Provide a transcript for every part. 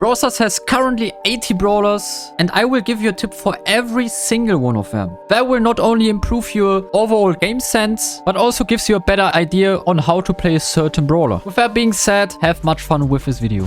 Brawlers has currently 80 brawlers, and I will give you a tip for every single one of them. That will not only improve your overall game sense, but also gives you a better idea on how to play a certain brawler. With that being said, have much fun with this video.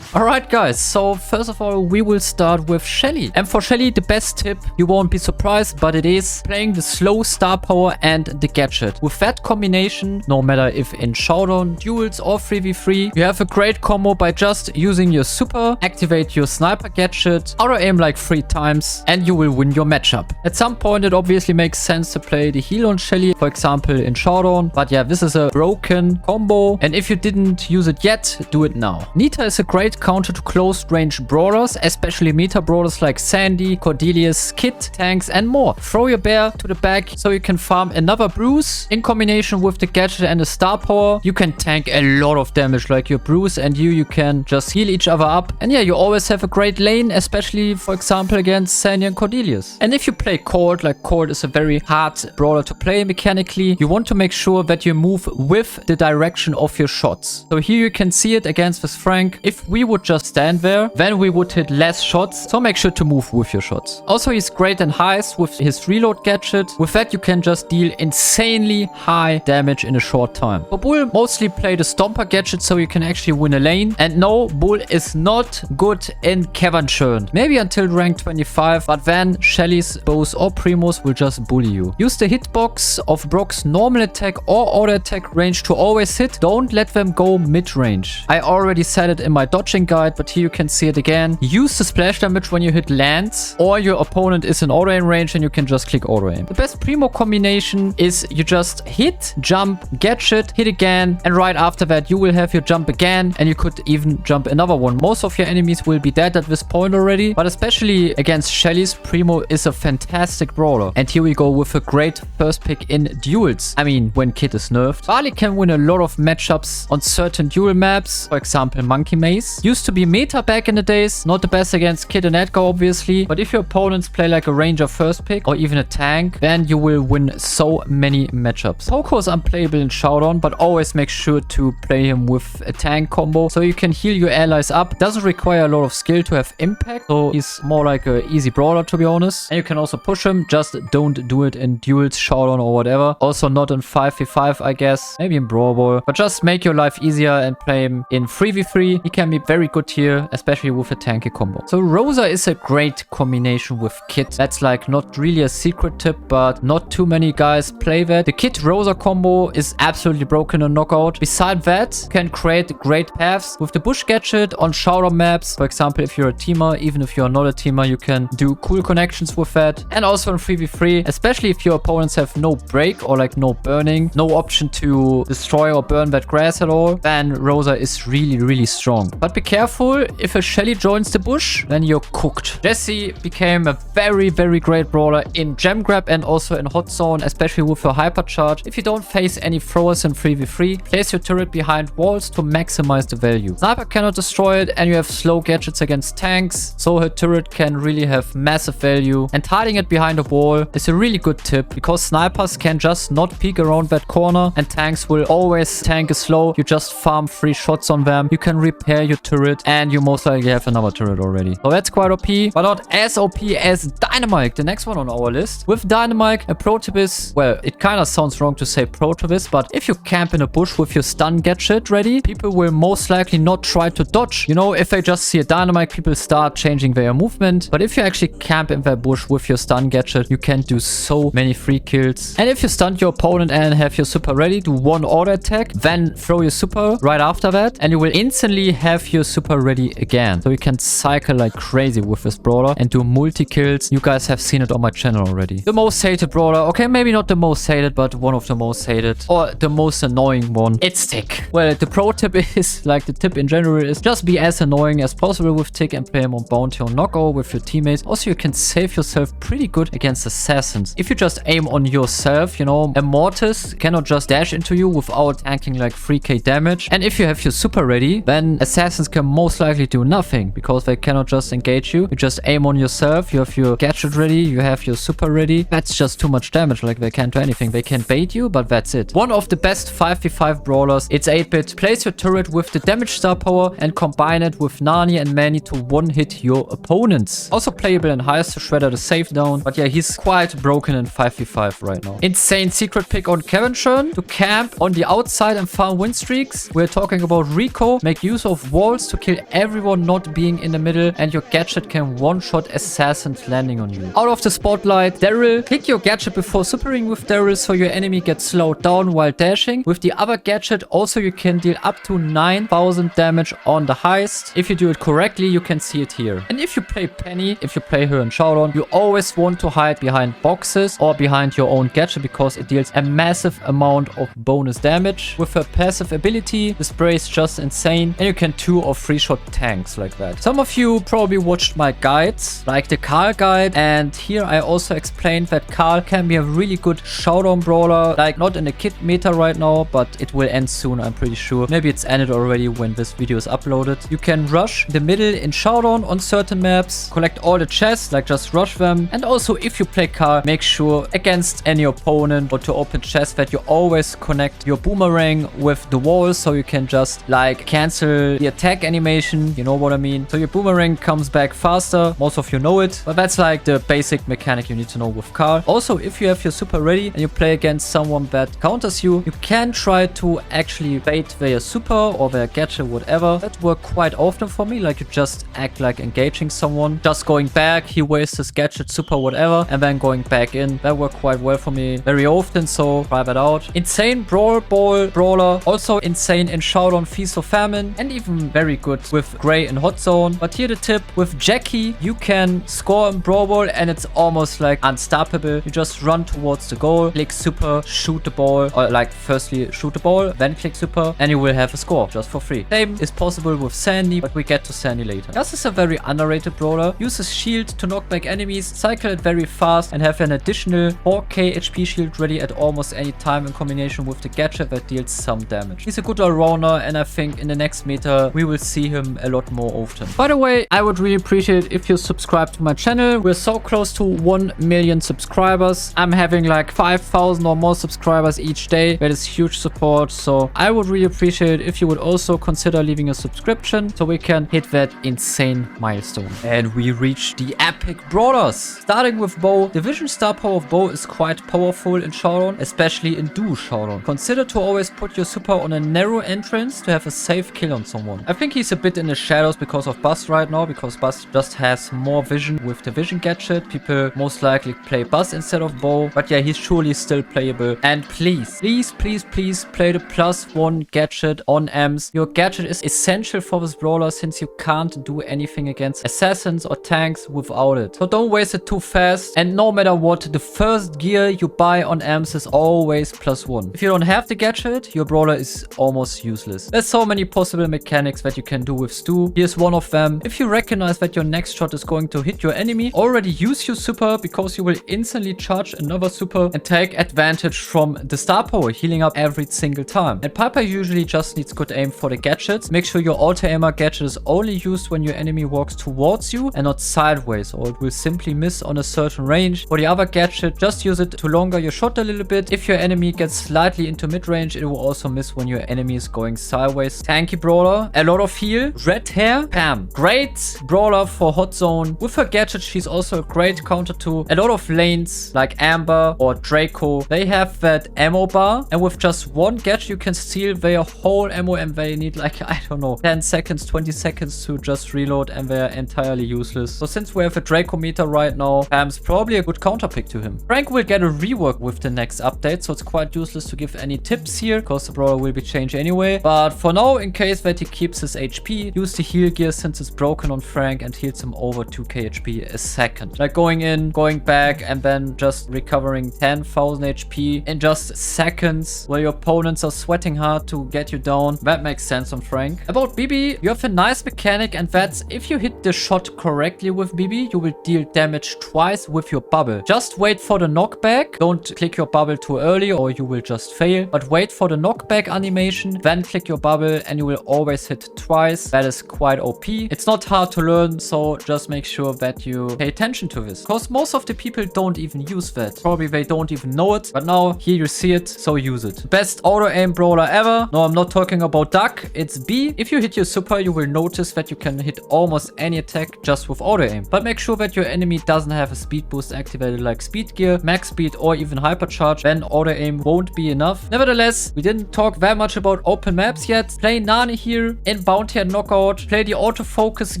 Alright guys, so first of all we will start with Shelly. And for Shelly, the best tip, you won't be surprised, but it is playing the slow star power and the gadget. With that combination, no matter if in showdown, duels or 3v3, you have a great combo by just using your super, activate your sniper gadget, auto aim like 3 times, and you will win your matchup. At some point it obviously makes sense to play the heal on Shelly, for example in showdown, but yeah, this is a broken combo, and if you didn't use it yet, do it now. Nita is a great counter to close range brawlers, especially meta brawlers like Sandy, Cordelius, Kit, tanks and more. Throw your bear to the back so you can farm another bruise. In combination with the gadget and the star power, you can tank a lot of damage, like your bruise and you can just heal each other up. And yeah, you always have a great lane, especially for example against Sandy and Cordelius. And if you play Cold, like Cold is a very hard brawler to play mechanically, you want to make sure that you move with the direction of your shots. So here you can see it against this Frank. If we would just stand there, then we would hit less shots, so make sure to move with your shots. Also, he's great in highs with his reload gadget. With that, you can just deal insanely high damage in a short time. For Bull, mostly play the Stomper gadget so you can actually win a lane. And no, Bull is not good in Cavern Churn. Maybe until rank 25, but then Shelly's, bows or Primos will just bully you. Use the hitbox of Brock's normal attack or auto attack range to always hit. Don't let them go mid-range. I already said it in my dodging guide, but here you can see it again. Use the splash damage when you hit lands, or your opponent is in auto aim range and you can just click auto aim. The best Primo combination is you just hit, jump, gadget, hit again, and right after that you will have your jump again, and you could even jump another one. Most of your enemies will be dead at this point already, but especially against Shelly's, Primo is a fantastic brawler. And here we go with a great first pick in duels. I mean, when Kit is nerfed. Barley can win a lot of matchups on certain duel maps, for example Monkey Maze. Used to be meta back in the days, not the best against Kit and Edgar obviously, but if your opponents play like a ranger first pick or even a tank, then you will win so many matchups. Poco is unplayable in showdown, but always make sure to play him with a tank combo so you can heal your allies up. Doesn't require a lot of skill to have impact, so he's more like a easy brawler to be honest. And you can also push him, just don't do it in duels, showdown or whatever. Also not in 5v5 I guess, maybe in Brawl Ball, but just make your life easier and play him in 3v3. He can be very good here, especially with a tanky combo. So Rosa is a great combination with Kit. That's like not really a secret tip, but not too many guys play that. The Kit Rosa combo is absolutely broken in knockout. Beside that, you can create great paths with the bush gadget on showdown maps. For example, if you're a teamer, even if you're not a teamer, you can do cool connections with that. And also in 3v3, especially if your opponents have no break or like no burning, no option to destroy or burn that grass at all, then Rosa is really strong. But be careful, if a Shelly joins the bush, then you're cooked. Jessie became a very great brawler in gem grab and also in hot zone, especially with her hypercharge. If you don't face any throwers in 3v3, place your turret behind walls to maximize the value. Sniper cannot destroy it, and you have slow gadgets against tanks, so her turret can really have massive value. And hiding it behind a wall is a really good tip, because snipers can just not peek around that corner, and tanks will always tank slow. You just farm 3 shots on them, you can repair your turret, and you most likely have another turret already. So that's quite OP, but not as OP as Dynamite, the next one on our list. With Dynamite, a pro tip is, well, it kind of sounds wrong to say pro tip is, but if you camp in a bush with your stun gadget ready, people will most likely not try to dodge. You know, if they just see a Dynamite, people start changing their movement. But if you actually camp in that bush with your stun gadget, you can do so many free kills. And if you stun your opponent and have your super ready, do 1 auto attack, then throw your super right after that, and you will instantly have your super ready again. So you can cycle like crazy with this brawler and do multi-kills. You guys have seen it on my channel already. The most hated brawler, okay, maybe not the most hated, but one of the most hated, or the most annoying one, it's Tick. Well, the pro tip is, like the tip in general is, just be as annoying as possible with Tick and play him on bounty or knockout with your teammates. Also, you can save yourself pretty good against assassins. If you just aim on yourself, you know, a Mortis cannot just dash into you without tanking like 3k damage. And if you have your super ready, then assassins can most likely do nothing because they cannot just engage you. You just aim on yourself. You have your gadget ready. You have your super ready. That's just too much damage. Like, they can't do anything. They can bait you, but that's it. One of the best 5v5 brawlers. It's 8-bit. Place your turret with the damage star power and combine it with Nani and Manny to one-hit your opponents. Also playable in highest to Shredder the save down. But yeah, he's quite broken in 5v5 right now. Insane secret pick on Kevin to camp on the outside and farm win streaks. We're talking about Rico. Make use of walls to kill everyone not being in the middle, and your gadget can one-shot assassins landing on you. Out of the spotlight, Daryl. Click your gadget before supering with Daryl so your enemy gets slowed down while dashing. With the other gadget, also you can deal up to 9,000 damage on the heist. If you do it correctly, you can see it here. And if you play Penny, if you play her in Showdown, you always want to hide behind boxes or behind your own gadget because it deals a massive amount of bonus damage. With her passive ability, the spray is just insane, and you can 2 or 3 shot tanks like that. Some of you probably watched my guides, like the Karl guide, and here I also explained that Karl can be a really good Showdown brawler, like not in the kit meta right now, but it will end soon, I'm pretty sure. Maybe it's ended already when this video is uploaded. You can rush the middle in Showdown on certain maps, collect all the chests, like just rush them. And also if you play Karl, make sure against any opponent or to open chests that you always connect your boomerang with the wall so you can just like cancel the attack animation, you know what I mean? So your boomerang comes back faster. Most of you know it, but that's like the basic mechanic you need to know with Karl. Also, if you have your super ready and you play against someone that counters you, you can try to actually bait their super or their gadget, whatever. That worked quite often for me. Like, you just act like engaging someone, just going back, he wastes his gadget, super, whatever, and then going back in. That worked quite well for me very often, so try that out. Insane Brawl Ball Brawler, also insane in Showdown, Feast or Famine, and even very good with Grey and Hot Zone. But here the tip, with Jackie, you can score in Brawl Ball and it's almost like unstoppable. You just run towards the goal, click super, shoot the ball, or like firstly shoot the ball, then click super, and you will have a score just for free. Same is possible with Sandy, but we get to Sandy later. Gus is a very underrated brawler. Uses shield to knock back enemies, cycle it very fast, and have an additional 4k HP shield ready at almost any time in combination with the gadget that deals some damage. He's a good all-rounder, and I think in the next meta we will see him a lot more often. By the way, I would really appreciate it if you subscribe to my channel. We're so close to 1 million subscribers. I'm having like 5,000 or more subscribers each day. That is huge support, so I would really appreciate it if you would also consider leaving a subscription so we can hit that insane milestone. And we reach the epic brawlers. Starting with Bo. The vision star power of Bo is quite powerful in Showdown, especially in duo Showdown. Consider to always put your super on a narrow entrance to have a safe kill on someone. I think he's a bit in the shadows because of Buzz right now, because Buzz just has more vision with the vision gadget. People most likely play Buzz instead of Bo, but yeah, he's surely still playable. And please play the +1 gadget on Ems. Your gadget is essential for this brawler since you can't do anything against assassins or tanks without it. So don't waste it too fast, and no matter what, the first gear you buy on Ems is always +1. If you don't have the gadget, your brawler is almost useless. There's so many possible mechanics that you can do with Stu. Here's one of them. If you recognize that your next shot is going to hit your enemy, already use your super because you will instantly charge another super and take advantage from the star power, healing up every single time. And Piper usually just needs good aim for the gadgets. Make sure your auto aimer gadget is only used when your enemy walks towards you and not sideways, or it will simply miss on a certain range. For the other gadget, just use it to longer your shot a little bit. If your enemy gets slightly into mid-range, it will also miss when your enemy is going sideways. Tanky brawler, a lot of heal. Red hair, Pam. Great brawler for Hot Zone. With her gadget, she's also a great counter to a lot of lanes like Amber or Draco. They have that ammo bar, and with just one gadget, you can steal their whole ammo, and they need like, I don't know, 10 seconds, 20 seconds to just reload, and they're entirely useless. So since we have a Draco meter right now, Pam's probably a good counter pick to him. Frank will get a rework with the next update, so it's quite useless to give any tips here because the brawler will be changed anyway. But for now, in case that he keeps his HP, use the heal gear since it's broken on Frank and heals him over 2k HP a second. Like going in, going back, and then just recovering 10,000 HP in just seconds while your opponents are sweating hard to get you down. That makes sense on Frank. About Bibi, you have a nice mechanic, and that's if you hit the shot correctly with Bibi, you will deal damage twice with your bubble. Just wait for the knockback. Don't click your bubble too early or you will just fail, but wait for the knockback animation, then click your bubble and you will always hit twice. That is quite OP. It's not hard to learn, so just make sure that you pay attention to this. Because most of the people don't even use that. Probably they don't even know it. But now here you see it, so use it. Best auto-aim brawler ever. No, I'm not talking about Duck. It's B. If you hit your super, you will notice that you can hit almost any attack just with auto-aim. But make sure that your enemy doesn't have a speed boost activated like speed gear, max speed, or even hypercharge. Then auto-aim won't be enough. Nevertheless, we didn't talk that much about open maps yet. Play Nani here in Bounty and Knockout. Play the autofocus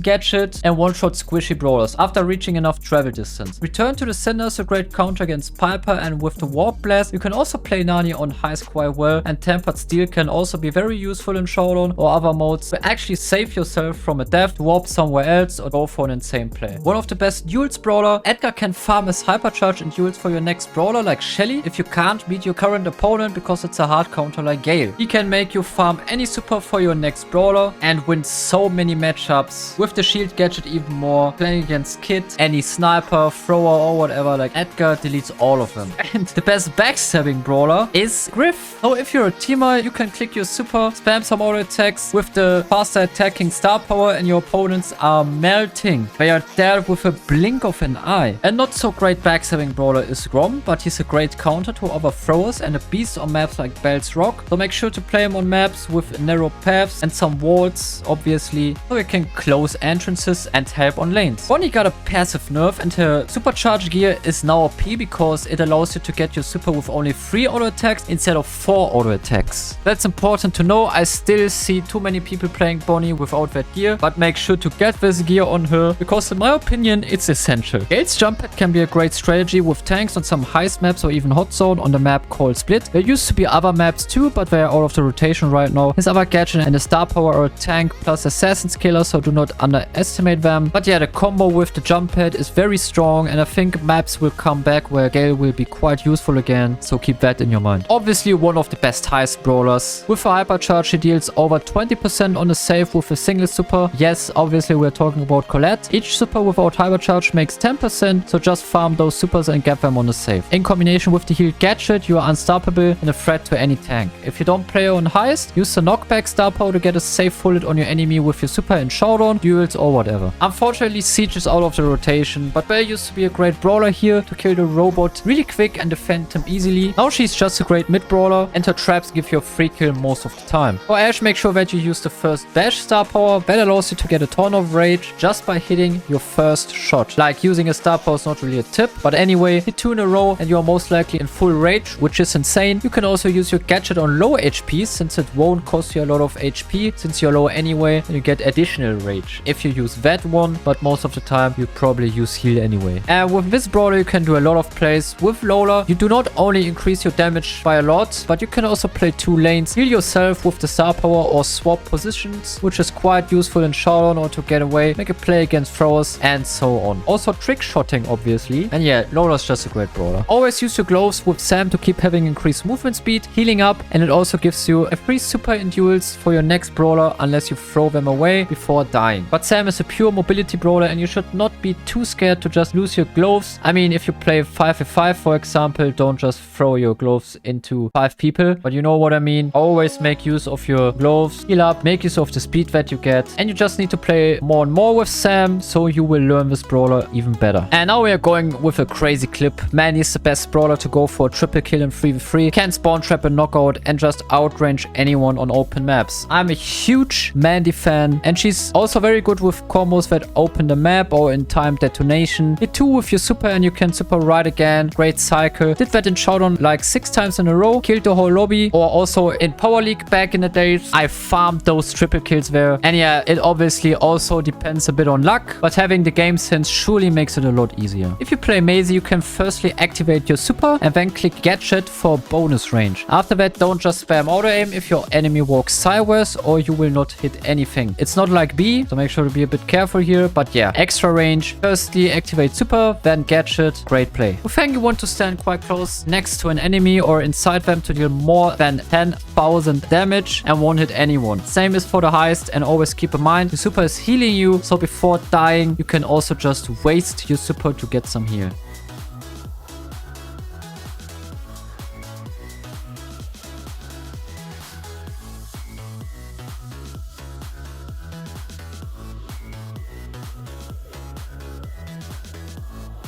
gadget and one-shot squishy brawlers after reaching enough travel distance. Return to the center is a great counter against Piper, and with the warp blast, you can also play Nani on highs quite well, and tempered steel can also be very useful in showdown or other modes to actually save yourself from a death, warp somewhere else, or go for an insane play. One of the best duels brawler, Edgar can farm his hypercharge in duels for your next brawler like Shelly if you can't beat your current opponent because it's a hard counter like Gale. He can make you farm any super for your next brawler and win so many matchups. With the shield gadget even more, playing against Kid, any sniper, thrower or whatever, like Edgar deletes all of them. And the best backstabbing brawler is Griff. So if you're a teamer, you can click your super, spam some auto attacks with the faster attacking star power, and your opponents are melting. They are dead with a blink of an eye. A not so great backstabbing brawler is Grom, but he's a great counter to other throwers and a beast on maps like Bell's Rock. So make sure to play him on maps with narrow paths and some walls, obviously, so you can close entrances and help on lanes. Bonnie got a passive nerf, and her supercharge gear is now OP because it allows you to get your super with only 3 auto attacks instead of 4 auto attacks. That's important to know. I still see too many people playing Bonnie without that gear, but make sure to get this gear on her because in my opinion it's essential. Gale's jump pad can be a great strategy with tanks on some heist maps or even hot zone on the map called Split. There used to be other maps too, but they are out of the rotation right now. His other gadget and the star power are a tank plus assassin's killer, so do not underestimate them. But yeah, the combo with the jump pad is very strong, and I think maps will come back where Gale will be quite useful again, so keep that in your mind. Obviously one of the best heist brawlers. With a hypercharge he deals over 20% on the save with a single super. Yes, obviously we're talking about Colette. Each super without hypercharge makes 10%, so just farm those supers and get them on the save. In combination with the heal gadget, you are unstoppable and a threat to any tank. If you don't play on heist, use the knockback star power to get a safe bullet on your enemy with your super in showdown, duels or whatever. Unfortunately, Siege is out of the rotation, but Belle used to be a great brawler here to kill the robot really quick and defend him easily. Now she's just a great mid brawler, and her traps give you a free kill most of the time. For Ashe, make sure that you use the first bash star power. That allows you to get a ton of rage just by hitting your first shot. Like, using a star power is not really a tip, but anyway, hit 2 in a row and you are most likely in full rage, which is insane. You can also use your gadget on low HP since it won't cost you a lot of HP since you're low anyway, and you get additional rage if you use that one, but most of the time you probably use heal anyway. And with this brawler you can do a lot of plays. With Lola, you do not only increase your damage by a lot, but you can also play 2 lanes, heal yourself with the star power or swap positions, which is quite useful in showdown or to get away, make a play against throwers and so on. Also trick shotting obviously. And yeah, Lola's just a great brawler. Always use your gloves with Sam to keep having increased movement speed, healing up, and it also gives you a free super in duels for your next brawler unless you throw them away before dying. But Sam is a pure mobility brawler and you should not be too scared to just lose your gloves. I mean, if you play 5v5 for example, don't just throw your gloves into 5 people, but you know what I mean. Always make use of your gloves, heal up, make use of the speed that you get, and you just need to play more and more with Sam so you will learn this brawler even better. And now we are going with a crazy clip. Man, he's the best brawler to go for a triple kill in 3v3, can spawn trap a knockout and just outrange anyone on open maps. I'm a huge Mandy fan, and she's also very good with combos that open the map or in time detonation. Hit 2 with your super and you can super right again. Great cycle. Did that in showdown like 6 times in a row, killed the whole lobby, or also in Power League back in the days. I farmed those triple kills there. And yeah, it obviously also depends a bit on luck, but having the game sense surely makes it a lot easier. If you play Maisie, you can firstly activate your super and then click gadget for bonus range. After that, don't just spam auto aim if your enemy walks sideways or you will not hit anything. It's not like B, so make sure to be a bit careful here, but yeah, extra range. Firstly activate super, then gadget. Great play. With Fang, you want to stand quite close next to an enemy or inside them to deal more than 10,000 damage and won't hit anyone. Same is for the heist, and always keep in mind the super is healing you, so before dying you can also just waste your super to get some heal.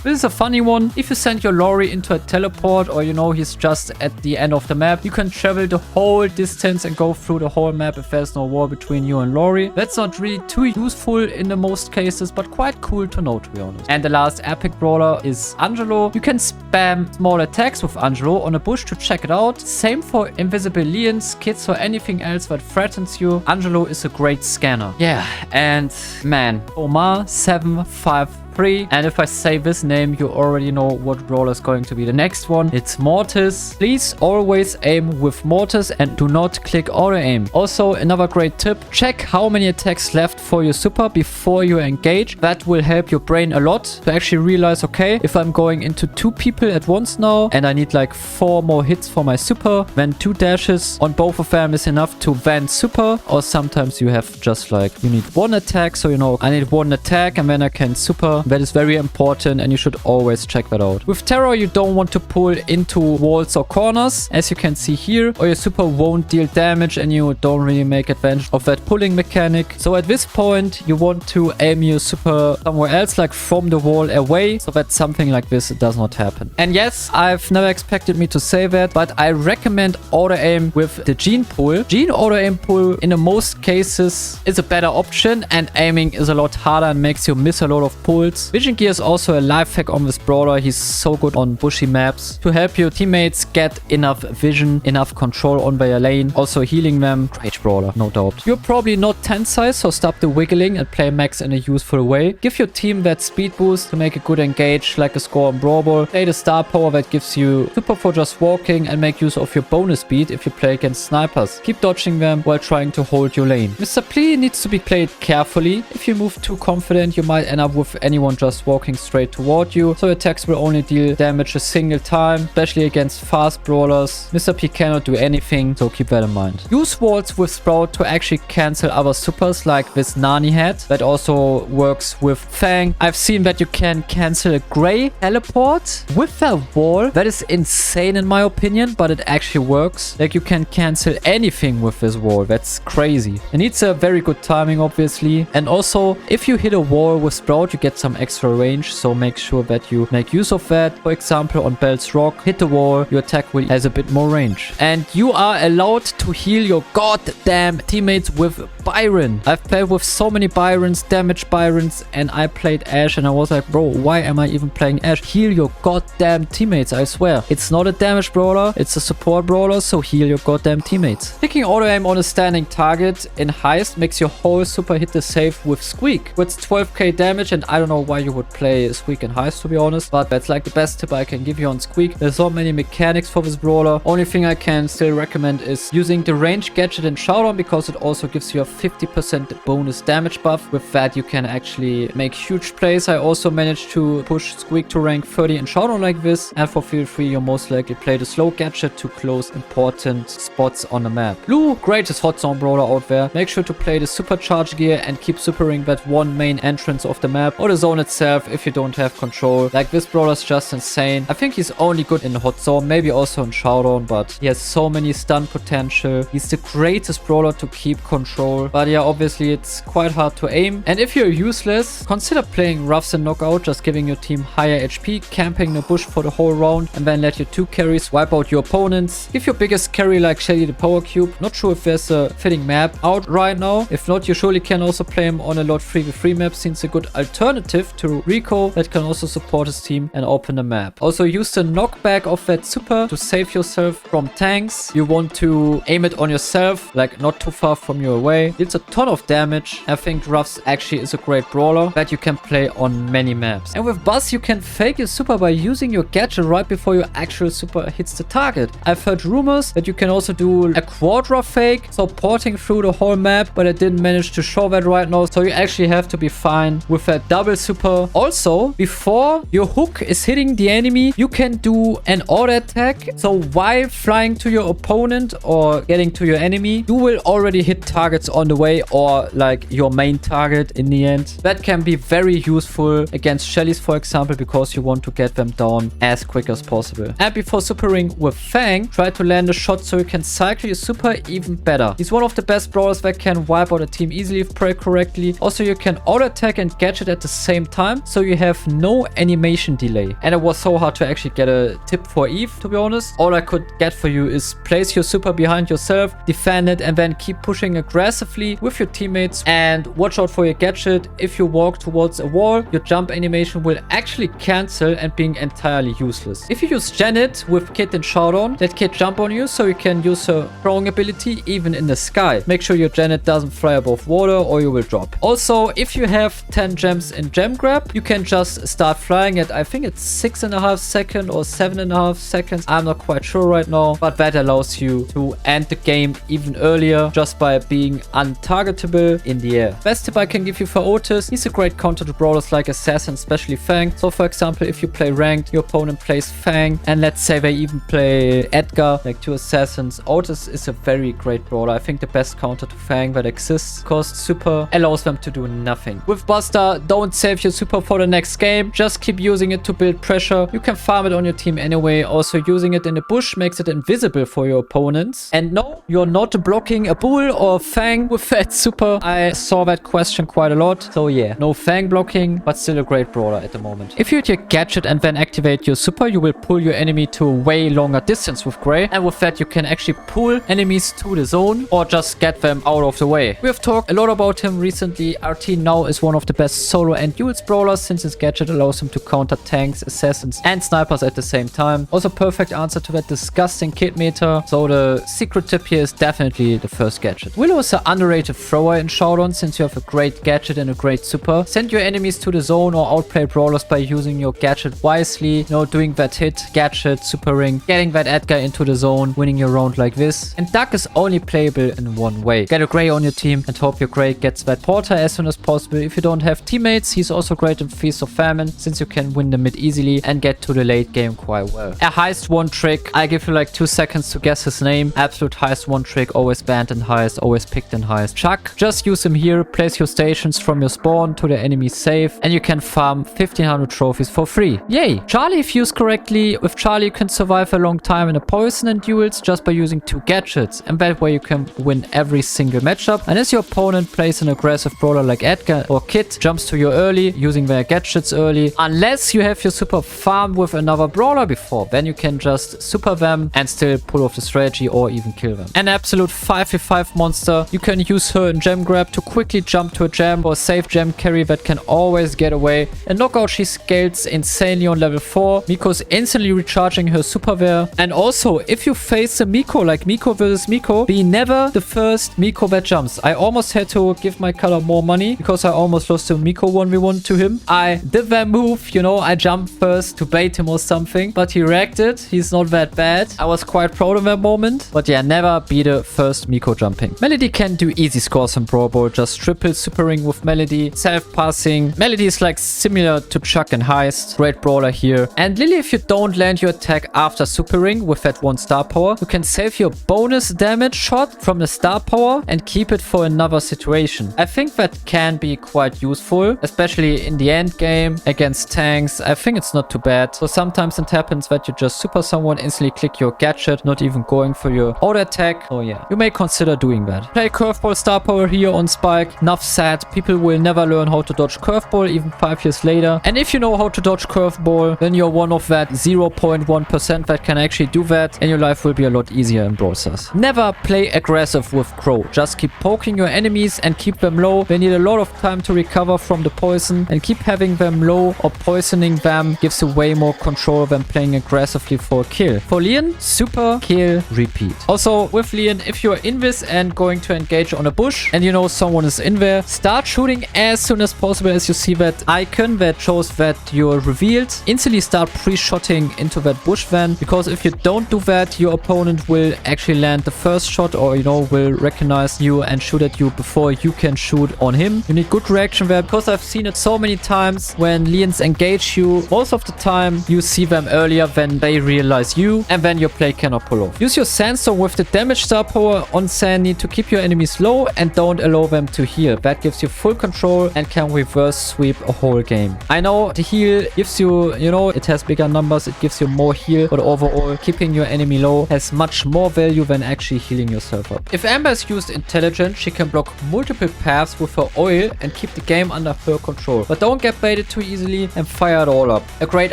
This is a funny one. If you send your Lori into a teleport, or you know he's just at the end of the map, you can travel the whole distance and go through the whole map if there's no wall between you and Lori. That's not really too useful in the most cases, but quite cool to know, to be honest. And the last epic brawler is Angelo. You can spam small attacks with Angelo on a bush to check it out. Same for invisible lions, kids, or anything else that threatens you. Angelo is a great scanner. Yeah, and man, Omar 753. And if I say this name, you already know what brawler is going to be the next one. It's Mortis. Please always aim with Mortis and do not click auto aim. Also, another great tip, check how many attacks left for your super before you engage. That will help your brain a lot to actually realize, okay, if I'm going into 2 people at once now and I need like 4 more hits for my super, then 2 dashes on both of them is enough to van super. Or sometimes you have just like, you need 1 attack. So, you know, I need 1 attack and then I can super. That is very important and you should always check that out. With Terror, you don't want to pull into walls or corners, as you can see here, or your super won't deal damage and you don't really make advantage of that pulling mechanic. So at this point, you want to aim your super somewhere else, like from the wall away, so that something like this does not happen. And yes, I've never expected me to say that, but I recommend auto aim with the Gene pull. Gene auto aim pull in the most cases is a better option, and aiming is a lot harder and makes you miss a lot of pulls. Vision Gear is also a life hack on this brawler. He's so good on bushy maps to help your teammates get enough vision, enough control on their lane. Also healing them. Great brawler, no doubt. You're probably not 10 size, so stop the wiggling and play max in a useful way. Give your team that speed boost to make a good engage, like a score on Brawl Ball. Play the star power that gives you super for just walking, and make use of your bonus speed if you play against snipers. Keep dodging them while trying to hold your lane. Mr. Plea needs to be played carefully. If you move too confident, you might end up with anyone just walking straight toward you, so attacks will only deal damage a single time, especially against fast brawlers. Mr. P cannot do anything, so keep that in mind. Use walls with Sprout to actually cancel other supers, like this Nani had. That also works with Fang. I've seen that you can cancel a gray teleport with a wall. That is insane in my opinion, but it actually works. Like, you can cancel anything with this wall. That's crazy. It needs a very good timing, obviously. And also, if you hit a wall with Sprout, you get some extra range, so make sure that you make use of that. For example, on Bell's Rock, hit the wall, your attack will has a bit more range. And you are allowed to heal your goddamn teammates with Byron. I've played with so many Byrons, damaged Byrons, and I played Ash and I was like, bro, why am I even playing Ash? Heal your goddamn teammates, I swear. It's not a damage brawler, it's a support brawler, so heal your goddamn teammates. Picking auto aim on a standing target in Heist makes your whole super hit the save with Squeak. With 12k damage, and I don't know why you would play Squeak in Heist, to be honest, but that's like the best tip I can give you on Squeak. There's so many mechanics for this brawler. Only thing I can still recommend is using the range gadget in Showdown, because it also gives you a 50% bonus damage buff. With that, you can actually make huge plays. I also managed to push Squeak to rank 30 in Showdown like this, and for feel free, you'll most likely play the slow gadget to close important spots on the map. Blue, greatest hot zone brawler out there. Make sure to play the supercharge gear and keep supering that one main entrance of the map, or the zone itself if you don't have control. Like, this brawler is just insane. I think he's only good in hot zone, maybe also in Showdown, but he has so many stun potential. He's the greatest brawler to keep control. But yeah, obviously it's quite hard to aim. And if you're useless, consider playing Roughs and Knockout, just giving your team higher HP, camping the bush for the whole round, and then let your 2 carries wipe out your opponents. Give your biggest carry like Shelly the Power Cube. Not sure if there's a fitting map out right now. If not, you surely can also play him on a lot 3v3 map, since a good alternative to Rico that can also support his team and open the map. Also use the knockback of that super to save yourself from tanks. You want to aim it on yourself, like not too far from you away. It's a ton of damage. I think Ruffs actually is a great brawler that you can play on many maps. And with Buzz, you can fake your super by using your gadget right before your actual super hits the target. I've heard rumors that you can also do a quadra fake, so porting through the whole map, but I didn't manage to show that right now, so you actually have to be fine with that double super. Also, before your hook is hitting the enemy, you can do an auto attack, so while flying to your opponent or getting to your enemy, you will already hit targets on the way, or like your main target in the end. That can be very useful against Shellys, for example, because you want to get them down as quick as possible. And before supering with Fang, try to land a shot so you can cycle your super even better. He's one of the best brawlers that can wipe out a team easily if played correctly. Also, you can auto attack and gadget at the same same time, so you have no animation delay. And it was so hard to actually get a tip for Eve, to be honest. All I could get for you is place your super behind yourself, defend it, and then keep pushing aggressively with your teammates. And watch out for your gadget. If you walk towards a wall, your jump animation will actually cancel and being entirely useless. If you use Janet with Kit and Showdown, let Kit jump on you so you can use her throwing ability even in the sky. Make sure your Janet doesn't fly above water or you will drop. Also, if you have 10 gems in gem grab, you can just start flying at, I think it's 6.5 seconds or 7.5 seconds. I'm not quite sure right now, but that allows you to end the game even earlier just by being untargetable in the air. Best tip I can give you for Otis, he's a great counter to brawlers like Assassin, especially Fang. So for example, if you play ranked, your opponent plays Fang, and let's say they even play Edgar, like 2 assassins, Otis is a very great brawler. I think the best counter to Fang that exists, because super allows them to do nothing. With Buster, don't save your super for the next game, just keep using it to build pressure. You can farm it on your team anyway. Also using it in the bush makes it invisible for your opponents. And no, you're not blocking a bull or Fang with that super. I saw that question quite a lot. So yeah, no Fang blocking, but still a great brawler at the moment. If you hit your gadget and then activate your super, you will pull your enemy to a way longer distance with Gray. And with that, you can actually pull enemies to the zone or just get them out of the way. We have talked a lot about him recently. RT now is one of the best solo and duels brawlers since his gadget allows him to counter tanks, assassins, and snipers at the same time. Also perfect answer to that disgusting kit meta. So the secret tip here is definitely the first gadget. Willow is an underrated thrower in Showdown since you have a great gadget and a great super. Send your enemies to the zone or outplay brawlers by using your gadget wisely. You know, doing that hit, gadget, super ring, getting that Edgar into the zone, winning your round like this. And Duck is only playable in one way. Get a Gray on your team and hope your Gray gets that Porter as soon as possible. If you don't have teammates, he's also great in Feast of Famine since you can win the mid easily and get to the late game quite well. A heist one trick. I give you like 2 seconds to guess his name. Absolute heist one trick. Always banned in heist. Always picked in heist. Chuck. Just use him here. Place your stations from your spawn to the enemy's safe. And you can farm 1500 trophies for free. Yay! Charlie, if used correctly, with Charlie you can survive a long time in a poison and duels just by using 2 gadgets. And that way you can win every single matchup. And as your opponent plays an aggressive brawler like Edgar or Kit, jumps to you early using their gadgets early. Unless you have your super farmed with another brawler before, then you can just super them and still pull off the strategy or even kill them. An absolute 5v5 monster. You can use her in gem grab to quickly jump to a gem or safe gem carry that can always get away. And knockout, she scales insanely on level 4. Miko's instantly recharging her super there. And also, if you face a Miko like Miko versus Miko, be never the first Miko that jumps. I almost had to give my color more money because I almost lost a Miko 1v1 to him. I did that move, you know, I jumped first to bait him or something, but he reacted. He's not that bad. I was quite proud of that moment. But yeah, never be the first Miko jumping. Melody can do easy scores in Brawl Ball. Just triple supering with Melody. Self-passing. Melody is like similar to Chuck and Heist. Great brawler here. And Lily, if you don't land your attack after supering with that 1 star power, you can save your bonus damage shot from the star power and keep it for another situation. I think that can be quite useful, especially in the end game against tanks. I think it's not too bad. So sometimes it happens that you just super someone, instantly click your gadget, not even going for your auto attack. Oh yeah, you may consider doing that. Play curveball star power here on Spike. Enough said, people will never learn how to dodge curveball even 5 years later. And if you know how to dodge curveball, then you're one of that 0.1% that can actually do that, and your life will be a lot easier in Brawl Stars. Never play aggressive with Crow. Just keep poking your enemies and keep them low. They need a lot of time to recover from the poison, and keep having them low or poisoning them gives you way more control than playing aggressively for a kill. For Leon, super, kill, repeat. Also with Leon, if you're in this and going to engage on a bush and you know someone is in there, start shooting as soon as possible as you see that icon that shows that you're revealed. Instantly start pre-shotting into that bush then, because if you don't do that, your opponent will actually land the first shot, or you know, will recognize you and shoot at you before you can shoot on him. You need good reaction there, because I've seen it so many times when Leons engage you. Most of the time you see them earlier than they realize you, and then your play cannot pull off. Use your Sandstorm with the damage star power on Sandy to keep your enemies low and don't allow them to heal. That gives you full control and can reverse sweep a whole game. I know the heal gives you, you know, it has bigger numbers, it gives you more heal, but overall keeping your enemy low has much more value than actually healing yourself up. If Amber is used intelligent, she can block multiple paths with her oil and keep the game under her control control. But don't get baited too easily and fire it all up. A great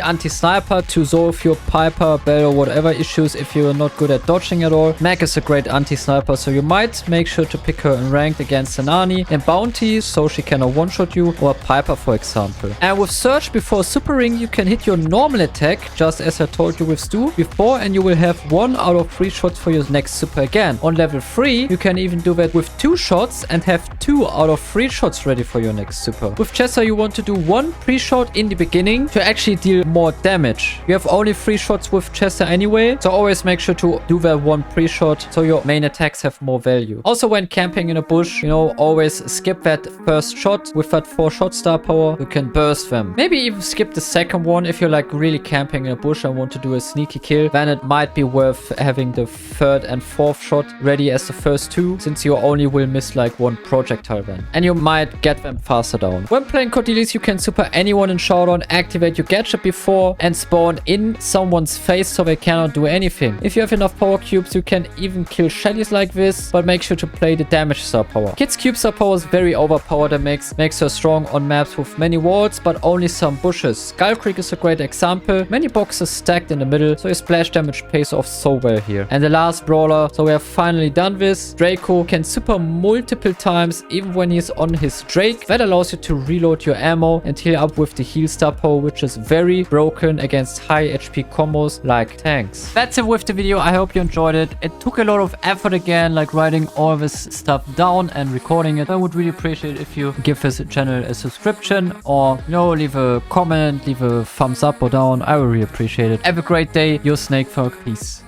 anti-sniper to solve your Piper, Bell or whatever issues if you're not good at dodging at all. Meg is a great anti-sniper, so you might make sure to pick her in ranked against an Annie. And Bounty, so she cannot one-shot you, or a Piper for example. And with Surge before Super Ring, you can hit your normal attack, just as I told you with Stu before, and you will have 1 out of 3 shots for your next super again. On level 3, you can even do that with 2 shots and have 2 out of 3 shots ready for your next super. With Chester, you want to do 1 pre-shot in the beginning to actually deal more damage. You have only 3 shots with Chester anyway, so always make sure to do that 1 pre-shot so your main attacks have more value. Also, when camping in a bush, you know, always skip that first shot with that 4-shot star power. You can burst them. Maybe even skip the second one if you're like really camping in a bush and want to do a sneaky kill. Then it might be worth having the 3rd and 4th shot ready as the first 2, since you only will miss like 1 projectile then. And you might get them faster down. When playing Cordelius, you can super anyone in Showdown, activate your gadget before, and spawn in someone's face so they cannot do anything. If you have enough power cubes, you can even kill Shellys like this, but make sure to play the damage star power. Kid's cube star power is very overpowered and makes her strong on maps with many walls, but only some bushes. Skull Creek is a great example. Many boxes stacked in the middle, so your splash damage pays off so well here. And the last brawler, so we have finally done this. Draco can super multiple times, even when he's on his Drake. That allows you to reload your ammo and heal up with the heal star power, which is very broken against high HP combos like tanks. That's it with the video. I hope you enjoyed it. It took a lot of effort again, like writing all this stuff down and recording it. I would really appreciate if you give this channel a subscription, or, you know, leave a comment, leave a thumbs up or down. I would really appreciate it. Have a great day. Your SnakeThug. Peace.